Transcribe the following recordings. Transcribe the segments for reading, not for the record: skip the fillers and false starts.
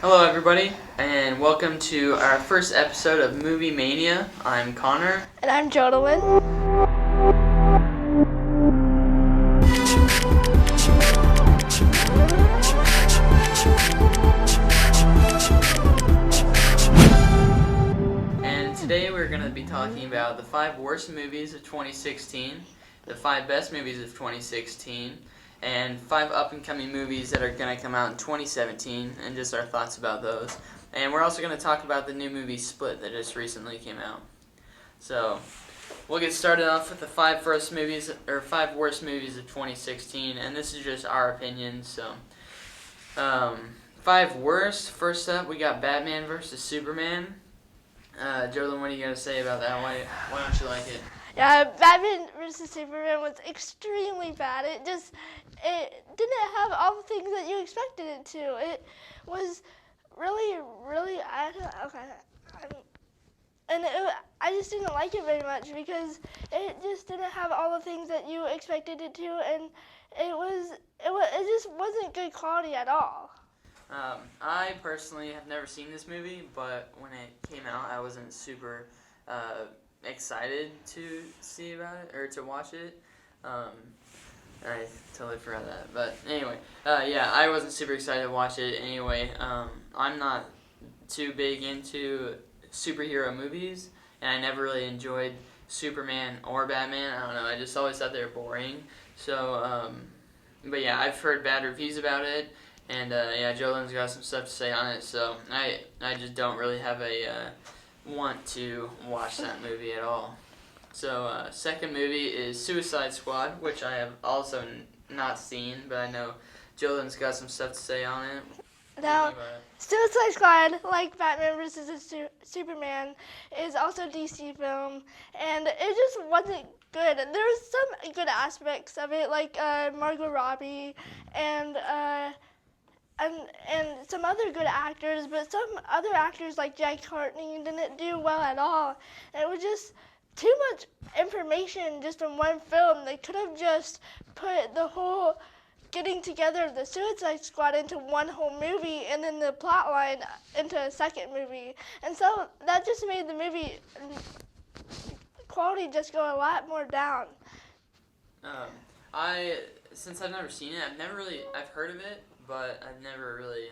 Hello everybody, and welcome to our first episode of Movie Mania. I'm Connor. And I'm Jodelyn. And today we're going to be talking about the 5 worst movies of 2016, the 5 best movies of 2016, and 5 up-and-coming movies that are going to come out in 2017, and just our thoughts about those. And we're also going to talk about the new movie Split that just recently came out. So, we'll get started off with the 5 worst movies of 2016, and this is just our opinion. So, 5 worst. First up, we got Batman vs. Superman. Jodelyn, what are you going to say about that? Why don't you like it? Yeah, Batman vs. Superman was extremely bad. It didn't have all the things that you expected it to. It was really, I just didn't like it very much because it just didn't have all the things that you expected it to, and it just wasn't good quality at all. I personally have never seen this movie, but when it came out, I wasn't super excited to see about it or to watch it. I totally forgot that, but anyway, I wasn't super excited to watch it anyway. I'm not too big into superhero movies, and I never really enjoyed Superman or Batman. I don't know, I just always thought they were boring. So, but yeah, I've heard bad reviews about it, and Jodelyn's got some stuff to say on it, so I just don't really have a want to watch that movie at all. So, second movie is Suicide Squad, which I have also not seen, but I know Jodelyn's got some stuff to say on it. Now, Suicide Squad, like Batman vs. Superman, is also a DC film, and it just wasn't good. There was some good aspects of it, like Margot Robbie and some other good actors, but some other actors like Jack Courtney didn't do well at all. And it was just too much information just in one film. They could have just put the whole getting together of the Suicide Squad into one whole movie and then the plot line into a second movie. And so that just made the movie quality just go a lot more down. Since I've never seen it, I've heard of it, but I've never really,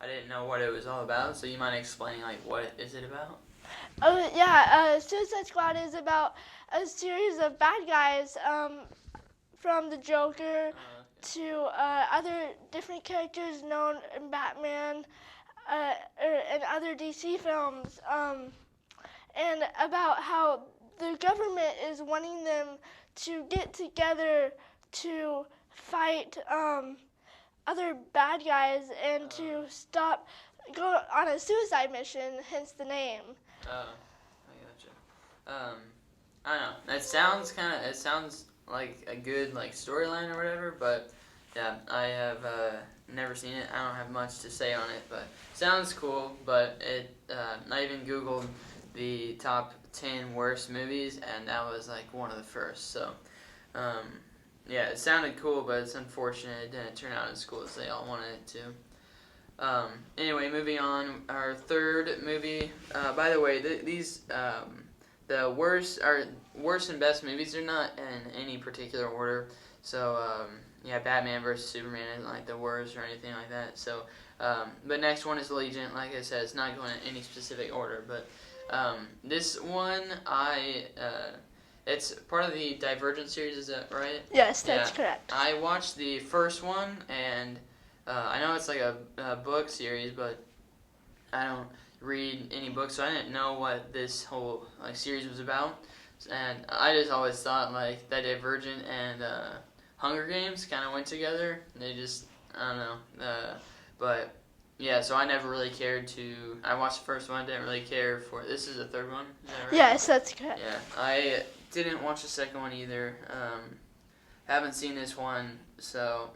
I didn't know what it was all about, so you mind explaining, what is it about? Oh, yeah, Suicide Squad is about a series of bad guys, from the Joker to other different characters known in Batman and other DC films, and about how the government is wanting them to get together to fight other bad guys and to go on a suicide mission, hence the name. I gotcha. I don't know. It sounds like a good storyline or whatever, but yeah, I have never seen it. I don't have much to say on it, but sounds cool. But I even Googled the top 10 worst movies, and that was one of the first. So, yeah, it sounded cool, but it's unfortunate it didn't turn out as cool as they all wanted it to. Anyway, moving on, our third movie. By the way, the worst and best movies are not in any particular order. So, Batman vs. Superman isn't the worst or anything like that. So, but next one is Legion. Like I said, it's not going in any specific order. But this one, it's part of the Divergent series, is that right? Yes, that's correct. I watched the first one, and I know it's a book series, but I don't read any books, so I didn't know what this whole series was about. And I just always thought that Divergent and Hunger Games kind of went together. They just, I don't know. But yeah, so I never really cared to. I watched the first one, didn't really care for. This is the third one, is that right? Yes, that's correct. Yeah, I didn't watch the second one either. Haven't seen this one, so.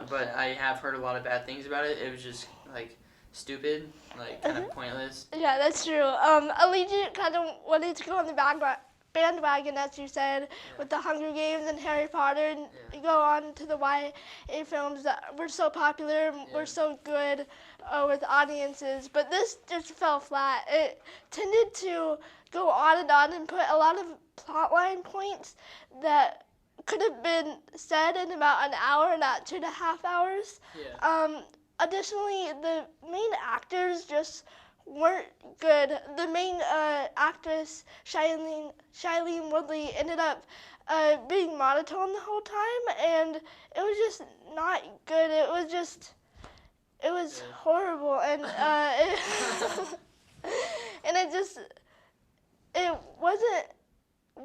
But I have heard a lot of bad things about it. It was just stupid, kind of pointless. Yeah, that's true. Allegiant kind of wanted to go on the bandwagon, as you said, with the Hunger Games and Harry Potter, and you go on to the YA films that were so popular and were so good with audiences. But this just fell flat. It tended to go on and put a lot of plotline points that could have been said in about an hour, not 2.5 hours. Additionally, the main actors just weren't good. The main actress, Shailene Woodley, ended up being monotone the whole time, and it was just not good. It was horrible, and and it wasn't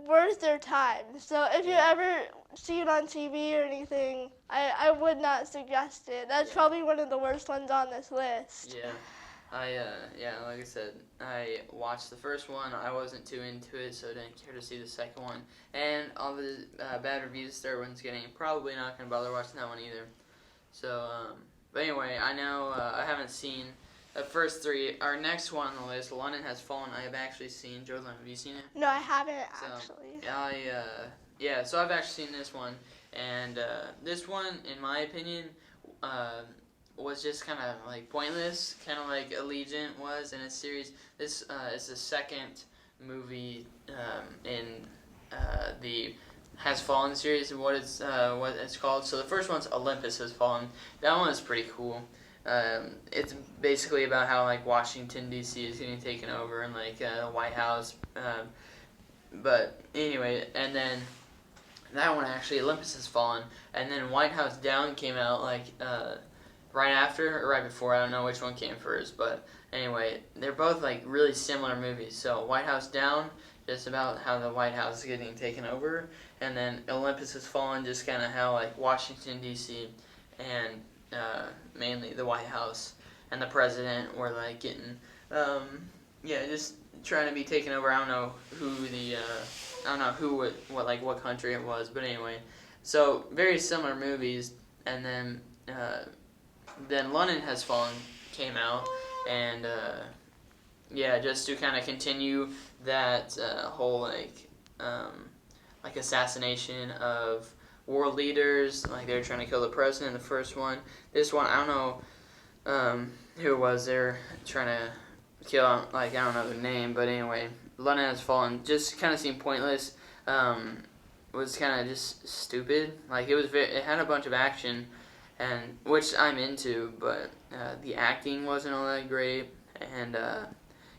worth their time. So if you ever see it on TV or anything, I would not suggest it. That's probably one of the worst ones on this list. Like I said, I watched the first one. I wasn't too into it, so I didn't care to see the second one. And all the bad reviews the third one's getting, probably not going to bother watching that one either. So, but anyway, I know I haven't seen the first three. Our next one on the list, London Has Fallen, I have actually seen. Jodelyn, have you seen it? No, I haven't actually. So I've actually seen this one. And this one, in my opinion, was just kind of like pointless, kind of like Allegiant was in a series. This is the second movie in the Has Fallen series, what it's called. So the first one's Olympus Has Fallen. That one is pretty cool. It's basically about how like Washington D.C. is getting taken over and like the White House. But anyway, and then that one actually, Olympus Has Fallen, and then White House Down came out like right after or right before. I don't know which one came first, but anyway, they're both like really similar movies. So White House Down, just about how the White House is getting taken over, and then Olympus Has Fallen, just kind of how like Washington D.C. and mainly the White House and the president were like getting just trying to be taken over. I don't know what country it was, but anyway, so very similar movies. And then London Has Fallen came out, and just to kind of continue that whole like assassination of world leaders, like they were trying to kill the president in the first one. This one, I don't know who it was they're trying to kill, like I don't know their name, but anyway, London Has Fallen just kind of seemed pointless. Was kind of just stupid. Like it had a bunch of action, and which I'm into, but the acting wasn't all that great, and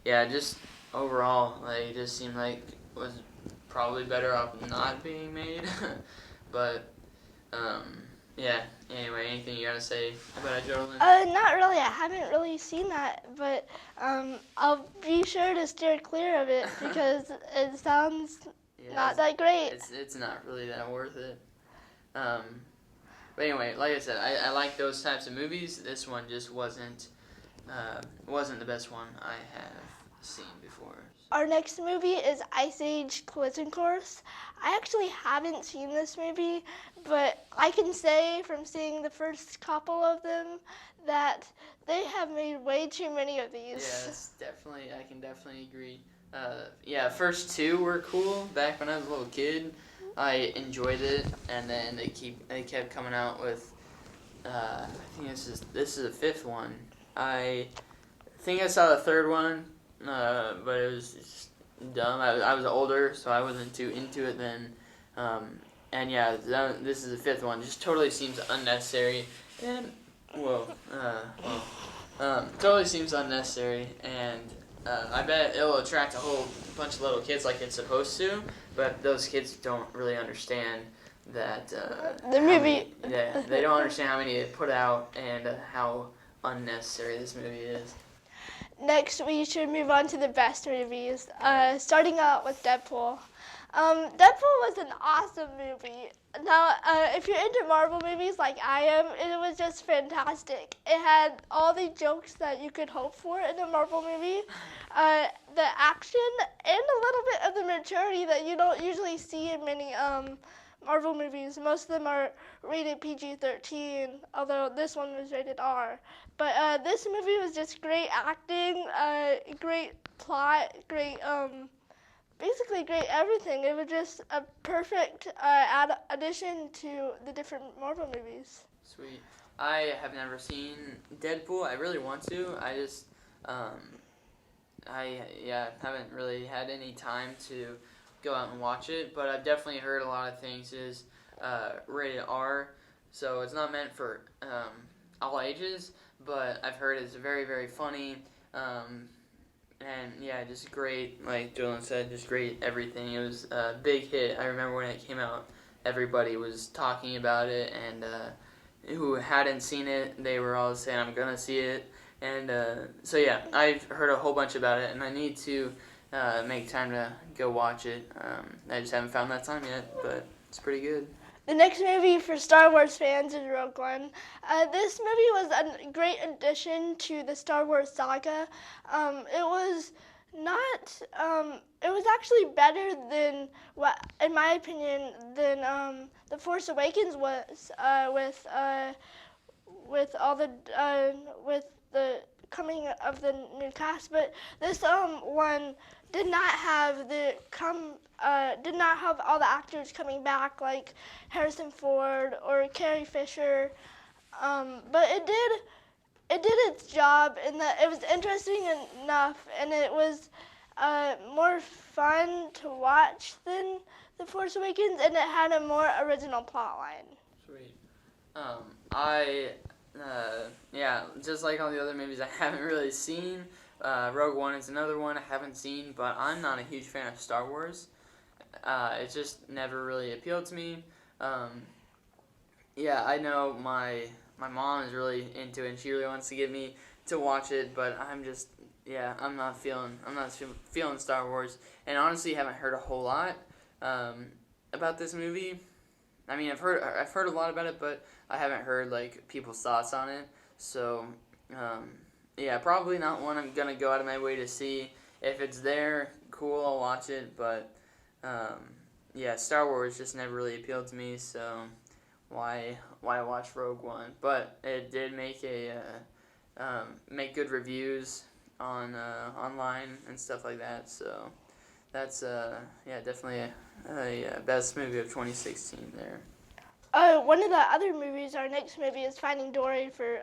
just overall, like it just seemed like it was probably better off not being made. But anyway, anything you gotta say about it, Jodelyn? Not really. I haven't really seen that, but I'll be sure to steer clear of it because it sounds not that great. It's not really that worth it. But anyway, like I said, I like those types of movies. This one just wasn't the best one I have seen before. Our next movie is Ice Age Collision Course. I actually haven't seen this movie, but I can say from seeing the first couple of them that they have made way too many of these. Yes, definitely. I can definitely agree. First two were cool. Back when I was a little kid, I enjoyed it, and then they kept coming out with. I think this is the fifth one. I think I saw the third one, but it was just dumb. I was older, so I wasn't too into it then. This is the fifth one. Just totally seems unnecessary, and totally seems unnecessary, and I bet it'll attract a whole bunch of little kids like it's supposed to, but those kids don't really understand that the movie. They don't understand how many they put out and how unnecessary this movie is. Next, we should move on to the best movies, starting out with Deadpool. Deadpool was an awesome movie. Now, if you're into Marvel movies like I am, it was just fantastic. It had all the jokes that you could hope for in a Marvel movie, the action, and a little bit of the maturity that you don't usually see in many Marvel movies. Most of them are rated PG-13, although this one was rated R. But this movie was just great acting, great plot, great basically great everything. It was just a perfect addition to the different Marvel movies. Sweet. I have never seen Deadpool. I really want to. I just, haven't really had any time to go out and watch it. But I've definitely heard a lot of things is rated R, so it's not meant for all ages. But I've heard it's very, very funny. And yeah, just great, like Jodelyn said, just great everything. It was a big hit. I remember when it came out, everybody was talking about it, and who hadn't seen it, they were all saying, I'm going to see it. And so yeah, I've heard a whole bunch about it, and I need to make time to go watch it. I just haven't found that time yet, but it's pretty good. The next movie for Star Wars fans is Rogue One. This movie was a great addition to the Star Wars saga. It was not. It was actually better than what, in my opinion, than The Force Awakens was with all the with the coming of the new cast. But this one did not have all the actors coming back like Harrison Ford or Carrie Fisher, but it did its job in that it was interesting enough, and it was more fun to watch than The Force Awakens, and it had a more original plot line. Sweet. Just like all the other movies I haven't really seen, Rogue One is another one I haven't seen, but I'm not a huge fan of Star Wars. It just never really appealed to me. I know my mom is really into it, and she really wants to get me to watch it, but I'm not feeling Star Wars, and honestly haven't heard a whole lot about this movie. I mean, I've heard a lot about it, but I haven't heard like people's thoughts on it. So, probably not one I'm gonna go out of my way to see. If it's there, cool, I'll watch it. But Star Wars just never really appealed to me. So, why watch Rogue One? But it did make make good reviews on online and stuff like that. So. That's definitely a best movie of 2016 there. One of the other movies, our next movie is Finding Dory for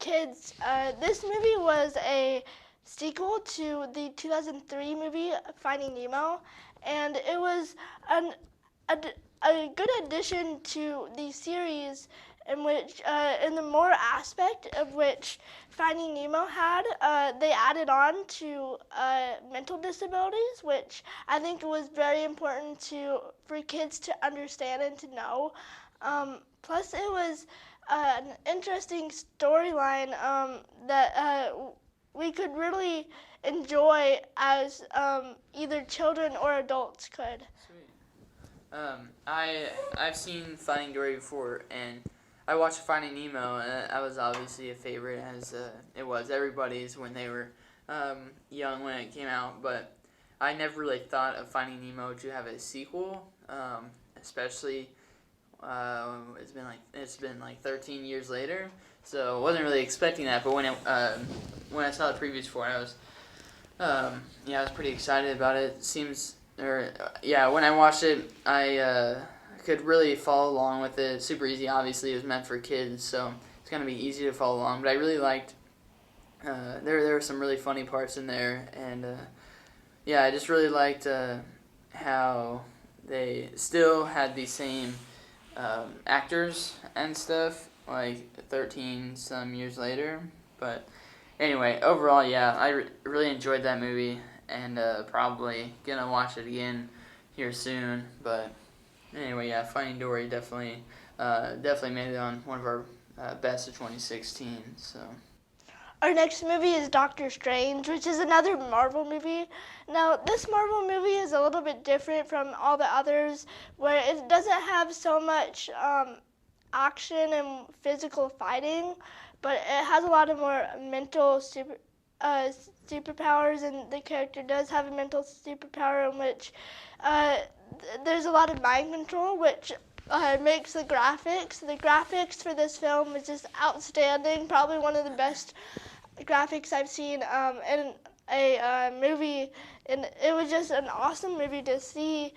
kids. This movie was a sequel to the 2003 movie Finding Nemo, and it was a good addition to the series in which, in the more aspect of which Finding Nemo had, they added on to mental disabilities, which I think was very important for kids to understand and to know. Plus, it was an interesting storyline that we could really enjoy as either children or adults could. Sweet. I've seen Finding Dory before, and I watched Finding Nemo, and I was obviously a favorite, as it was everybody's when they were young when it came out. But I never really thought of Finding Nemo to have a sequel, especially it's been like 13 years later. So I wasn't really expecting that. But when I saw the previews for it, I was pretty excited about it. When I watched it, I could really follow along with it. Super easy. Obviously, it was meant for kids, so it's gonna be easy to follow along. But I really liked. There were some really funny parts in there, and I just really liked how they still had the same actors and stuff, like 13 some years later. But anyway, overall, I really enjoyed that movie, and probably gonna watch it again here soon. But anyway, Finding Dory definitely made it on one of our best of 2016. So. Our next movie is Doctor Strange, which is another Marvel movie. Now, this Marvel movie is a little bit different from all the others, where it doesn't have so much action and physical fighting, but it has a lot of more mental superpowers, and the character does have a mental superpower in which there's a lot of mind control, which makes the graphics. The graphics for this film is just outstanding, probably one of the best graphics I've seen in a movie, and it was just an awesome movie to see.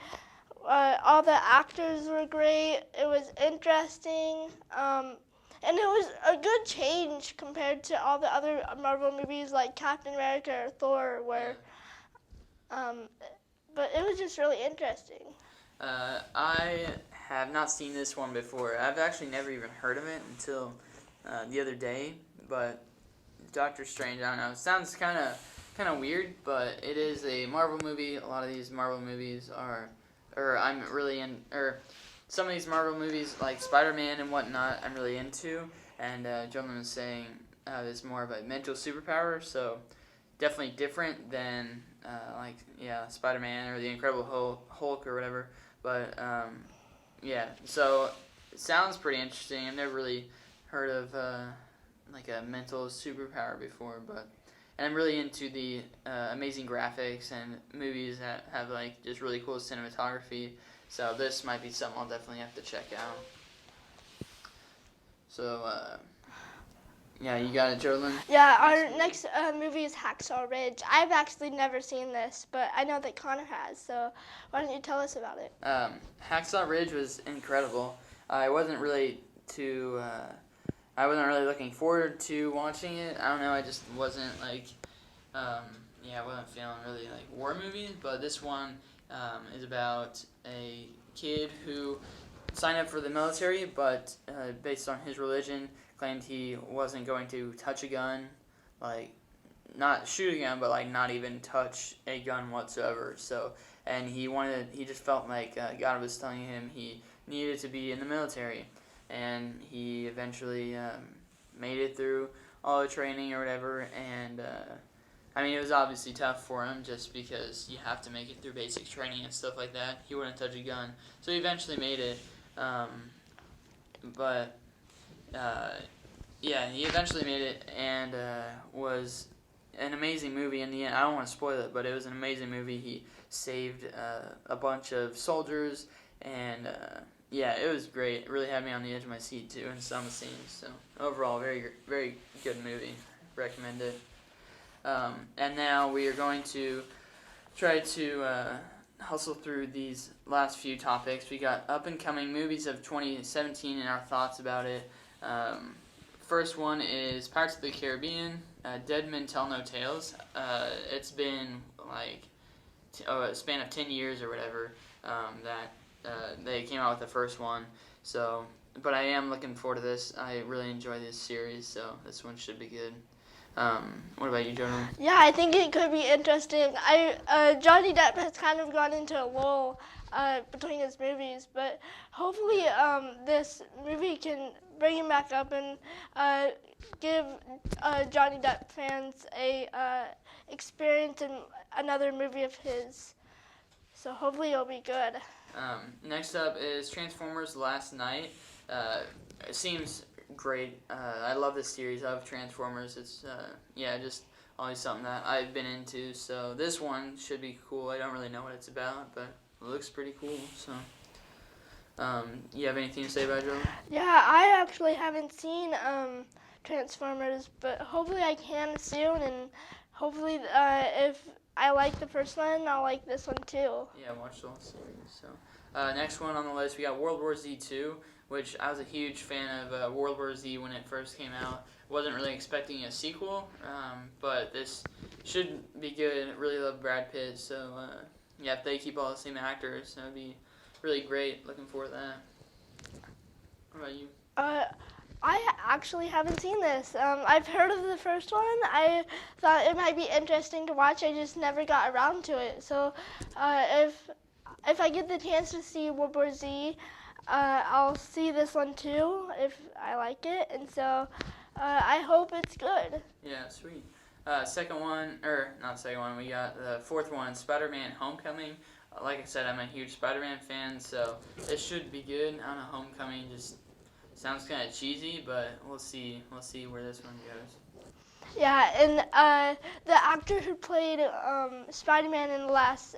All the actors were great. It was interesting, and it was a good change compared to all the other Marvel movies like Captain America or Thor, where. But it was just really interesting. I have not seen this one before. I've actually never even heard of it until the other day. But Doctor Strange, I don't know. It sounds kind of weird, but it is a Marvel movie. A lot of these Marvel movies are, some of these Marvel movies like Spider-Man and whatnot, I'm really into. And Jodelyn was saying it's more of a mental superpower, so definitely different than Spider-Man or the Incredible Hulk or whatever. But so it sounds pretty interesting. I've never really heard of a mental superpower before, and I'm really into the amazing graphics and movies that have just really cool cinematography. So this might be something I'll definitely have to check out. So. Yeah, you got it, Jodelyn? Yeah, our next movie is Hacksaw Ridge. I've actually never seen this, but I know that Connor has, so why don't you tell us about it? Hacksaw Ridge was incredible. I wasn't really looking forward to watching it. I don't know, I just wasn't I wasn't feeling really like war movies, but this one is about a kid who signed up for the military, but based on his religion, claimed he wasn't going to touch a gun, not shoot a gun, but not even touch a gun whatsoever. So, and he just felt like God was telling him he needed to be in the military, and he eventually made it through all the training or whatever. And it was obviously tough for him just because you have to make it through basic training and stuff like that. He wouldn't touch a gun, so he eventually made it. He eventually made it, and was an amazing movie in the end. I don't want to spoil it, but it was an amazing movie. He saved a bunch of soldiers, and it was great. It really had me on the edge of my seat too in some scenes. So overall, very, very good movie. Recommend it. And now we are going to try to hustle through these last few topics. We got up and coming movies of 2017 and our thoughts about it. First one is Pirates of the Caribbean, Dead Men Tell No Tales. It's been a span of 10 years or whatever that they came out with the first one. So, but I am looking forward to this. I really enjoy this series, so this one should be good. What about you, Jodelyn? Yeah, I think it could be interesting. Johnny Depp has kind of gone into a lull between his movies, but hopefully this movie can bring him back up and give Johnny Depp fans a experience in another movie of his. So hopefully it'll be good. Next up is Transformers Last Night. It seems great. I love this series of Transformers. It's just always something that I've been into. So this one should be cool. I don't really know what it's about, but it looks pretty cool. So, you have anything to say about it, Jodelyn? Yeah, I actually haven't seen Transformers, but hopefully I can soon, and hopefully if I like the first one, I'll like this one too. Yeah, watch the whole series. So, next one on the list, we got World War Z 2, which I was a huge fan of World War Z when it first came out. Wasn't really expecting a sequel, but this should be good. Really love Brad Pitt, so if they keep all the same actors, that would be really great. Looking forward to that. What about you? I actually haven't seen this. I've heard of the first one. I thought it might be interesting to watch. I just never got around to it. So if I get the chance to see World War Z, I'll see this one too if I like it. And so I hope it's good. Yeah, sweet. We got the fourth one, Spiderman Homecoming. Like I said, I'm a huge Spider-Man fan, so it should be good. I don't know, Homecoming just sounds kind of cheesy, but we'll see. We'll see where this one goes. Yeah, and the actor who played Spider-Man in the last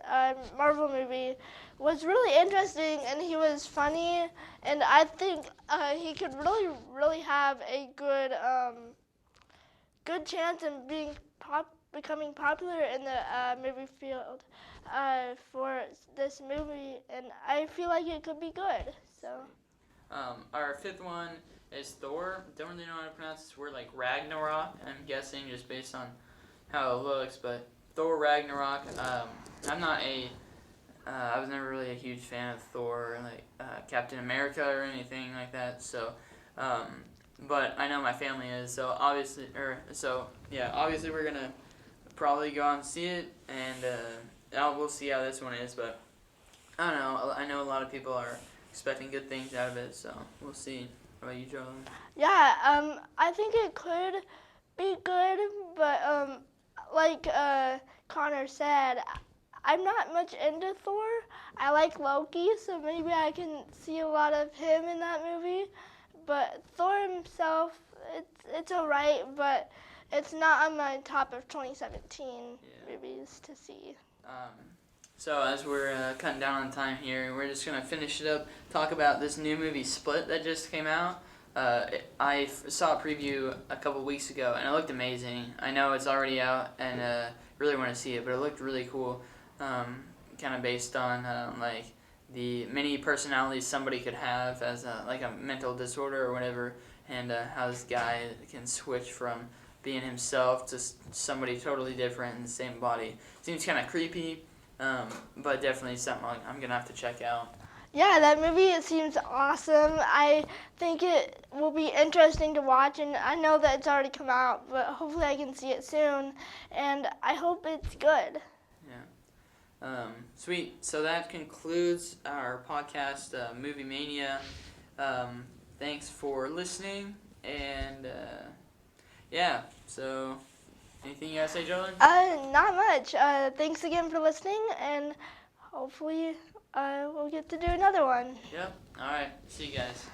Marvel movie was really interesting, and he was funny, and I think he could really have a good chance in being becoming popular in the movie field for this movie, and I feel like it could be good. So. Our fifth one is Thor. Don't really know how to pronounce this word, like Ragnarok. I'm guessing just based on how it looks, but Thor Ragnarok. I was never really a huge fan of Thor, like Captain America or anything like that. So, but I know my family is. So obviously, obviously we're gonna probably go out and see it, and we'll see how this one is. But I don't know. I know a lot of people are expecting good things out of it, so we'll see. How about you, Jodelyn? Yeah, I think it could be good, but like Connor said, I'm not much into Thor. I like Loki, so maybe I can see a lot of him in that movie. But Thor himself, it's alright, but it's not on my top of 2017 movies to see. So as we're cutting down on time here, we're just going to finish it up, talk about this new movie Split that just came out. I saw a preview a couple weeks ago, and it looked amazing. I know it's already out, and really want to see it, but it looked really cool, kind of based on like the many personalities somebody could have as like a mental disorder or whatever, and how this guy can switch from being himself to somebody totally different in the same body. Seems kind of creepy. But definitely something I'm going to have to check out. Yeah, that movie, it seems awesome. I think it will be interesting to watch, and I know that it's already come out, but hopefully I can see it soon, and I hope it's good. Yeah. Sweet. So that concludes our podcast, Movie Mania. Thanks for listening, and so... Anything you gotta say, Jodelyn? Not much. Thanks again for listening, and hopefully we'll get to do another one. Yep. All right. See you guys.